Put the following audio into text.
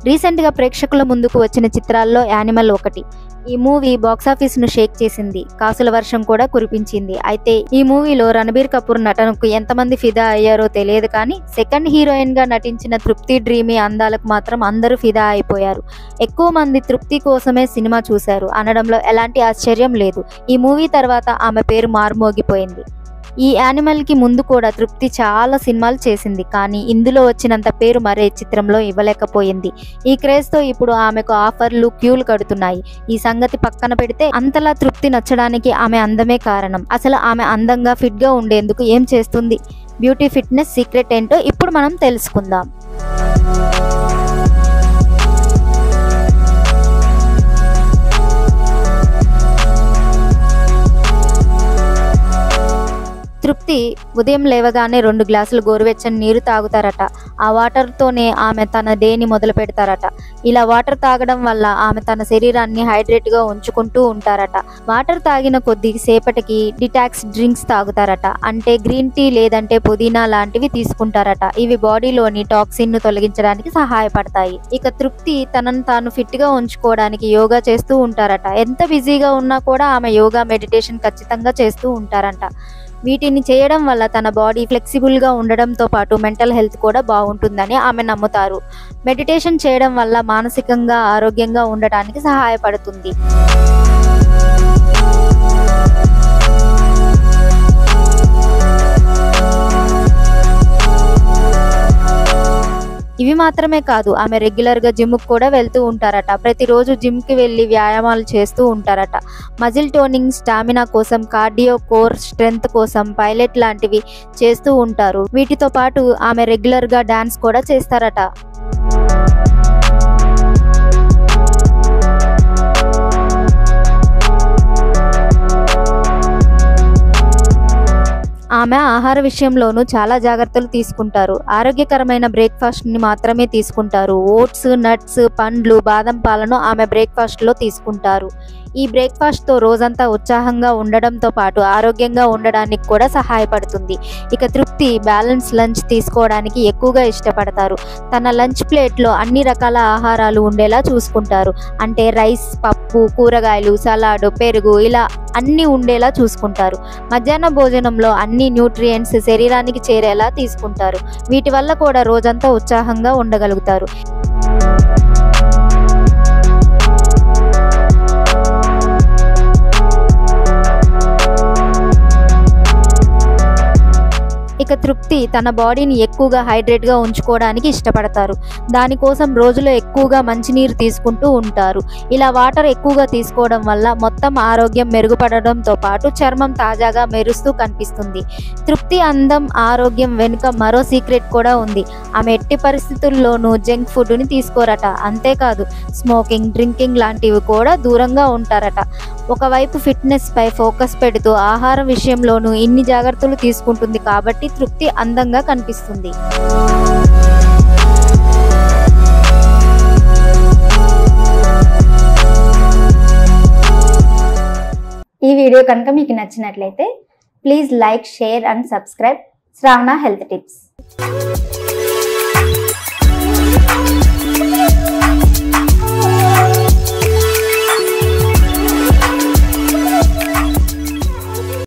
రీసెంట్గా ప్రేక్షకుల ముందుకు వచ్చిన చిత్రాల్లో యానిమల్ ఒకటి. ఈ మూవీ బాక్సాఫీస్ను షేక్ చేసింది, కాసుల వర్షం కూడా కురిపించింది. అయితే ఈ మూవీలో రణబీర్ కపూర్ నటనకు ఎంతమంది ఫిదా అయ్యారో తెలియదు, కానీ సెకండ్ హీరోయిన్గా నటించిన తృప్తి డ్రీమీ అందాలకు మాత్రం అందరూ ఫిదా అయిపోయారు. ఎక్కువ మంది తృప్తి కోసమే సినిమా చూశారు అనడంలో ఎలాంటి ఆశ్చర్యం లేదు. ఈ మూవీ తర్వాత ఆమె పేరు మారుమోగిపోయింది. ఈ యానిమల్కి ముందు కూడా తృప్తి చాలా సినిమాలు చేసింది, కానీ ఇందులో వచ్చినంత పేరు మరే చిత్రంలో ఇవ్వలేకపోయింది. ఈ క్రేజ్తో ఇప్పుడు ఆమెకు ఆఫర్లు క్యూలు కడుతున్నాయి. ఈ సంగతి పక్కన పెడితే అంతలా తృప్తి నచ్చడానికి ఆమె అందమే కారణం. అసలు ఆమె అందంగా ఫిట్గా ఉండేందుకు ఏం చేస్తుంది? బ్యూటీ ఫిట్నెస్ సీక్రెట్ ఏంటో ఇప్పుడు మనం తెలుసుకుందాం. తృప్తి ఉదయం లేవగానే 2 గ్లాసులు గోరువెచ్చని నీరు తాగుతారట. ఆ వాటర్తోనే ఆమె తన డేని మొదలు పెడతారట. ఇలా వాటర్ తాగడం వల్ల ఆమె తన శరీరాన్ని హైడ్రేట్గా ఉంచుకుంటూ ఉంటారట. వాటర్ తాగిన కొద్ది సేపటికి డిటాక్స్ డ్రింక్స్ తాగుతారట. అంటే గ్రీన్ టీ లేదంటే పుదీనా లాంటివి తీసుకుంటారట. ఇవి బాడీలోని టాక్సిన్ను తొలగించడానికి సహాయపడతాయి. ఇక తృప్తి తనను తాను ఫిట్గా ఉంచుకోవడానికి యోగా చేస్తూ ఉంటారట. ఎంత బిజీగా ఉన్నా కూడా ఆమె యోగా, మెడిటేషన్ ఖచ్చితంగా చేస్తూ ఉంటారంట. వీటిని చేయడం వల్ల తన బాడీ ఫ్లెక్సిబుల్గా ఉండడంతో పాటు మెంటల్ హెల్త్ కూడా బాగుంటుందని ఆమె నమ్ముతారు. మెడిటేషన్ చేయడం వల్ల మానసికంగా ఆరోగ్యంగా ఉండటానికి సహాయపడుతుంది. ఇవి మాత్రమే కాదు, ఆమె రెగ్యులర్గా జిమ్కి కూడా వెళ్తూ ఉంటారట. ప్రతిరోజు జిమ్కి వెళ్ళి వ్యాయామాలు చేస్తూ ఉంటారట. మజిల్ టోనింగ్, స్టామినా కోసం, కార్డియో, కోర్ స్ట్రెంగ్త్ కోసం పైలట్ లాంటివి చేస్తూ ఉంటారు. వీటితో పాటు ఆమె రెగ్యులర్గా డాన్స్ కూడా చేస్తారట. ఆమె ఆహార విషయంలోనూ చాలా జాగ్రత్తలు తీసుకుంటారు. ఆరోగ్యకరమైన బ్రేక్ఫాస్ట్ని మాత్రమే తీసుకుంటారు. ఓట్స్, నట్స్, పండ్లు, బాదం పాలను ఆమె బ్రేక్ఫాస్ట్లో తీసుకుంటారు. ఈ బ్రేక్ఫాస్ట్తో రోజంతా ఉత్సాహంగా ఉండడంతో పాటు ఆరోగ్యంగా ఉండడానికి కూడా సహాయపడుతుంది. ఇక తృప్తి బ్యాలెన్స్ లంచ్ తీసుకోవడానికి ఎక్కువగా ఇష్టపడతారు. తన లంచ్ ప్లేట్లో అన్ని రకాల ఆహారాలు ఉండేలా చూసుకుంటారు. అంటే రైస్, పప్పు, కూరగాయలు, సలాడ్, పెరుగు ఇలా అన్నీ ఉండేలా చూసుకుంటారు. మధ్యాహ్న భోజనంలో అన్ని న్యూట్రియంట్స్ శరీరానికి చేరేలా తీసుకుంటారు. వీటి వల్ల కూడా రోజంతా ఉత్సాహంగా ఉండగలుగుతారు. ఇక తృప్తి తన బాడీని ఎక్కువగా హైడ్రేట్గా ఉంచుకోవడానికి ఇష్టపడతారు. దానికోసం రోజులో ఎక్కువగా మంచినీరు తీసుకుంటూ ఉంటారు. ఇలా వాటర్ ఎక్కువగా తీసుకోవడం వల్ల మొత్తం ఆరోగ్యం మెరుగుపడడంతో పాటు చర్మం తాజాగా మెరుస్తూ కనిపిస్తుంది. తృప్తి అందం, ఆరోగ్యం వెనుక మరో సీక్రెట్ కూడా ఉంది. ఆమె ఎట్టి పరిస్థితుల్లోనూ జంక్ ఫుడ్ని తీసుకోరట. అంతేకాదు, స్మోకింగ్, డ్రింకింగ్ లాంటివి కూడా దూరంగా ఉంటారట. ఒకవైపు ఫిట్నెస్ పై ఫోకస్ పెడుతూ ఆహారం విషయంలోనూ ఇన్ని జాగ్రత్తలు తీసుకుంటుంది కాబట్టి తృప్తి అందంగా కనిపిస్తుంది. ఈ వీడియో కనుక మీకు నచ్చినట్లయితే please like, share and subscribe Shravana health tips.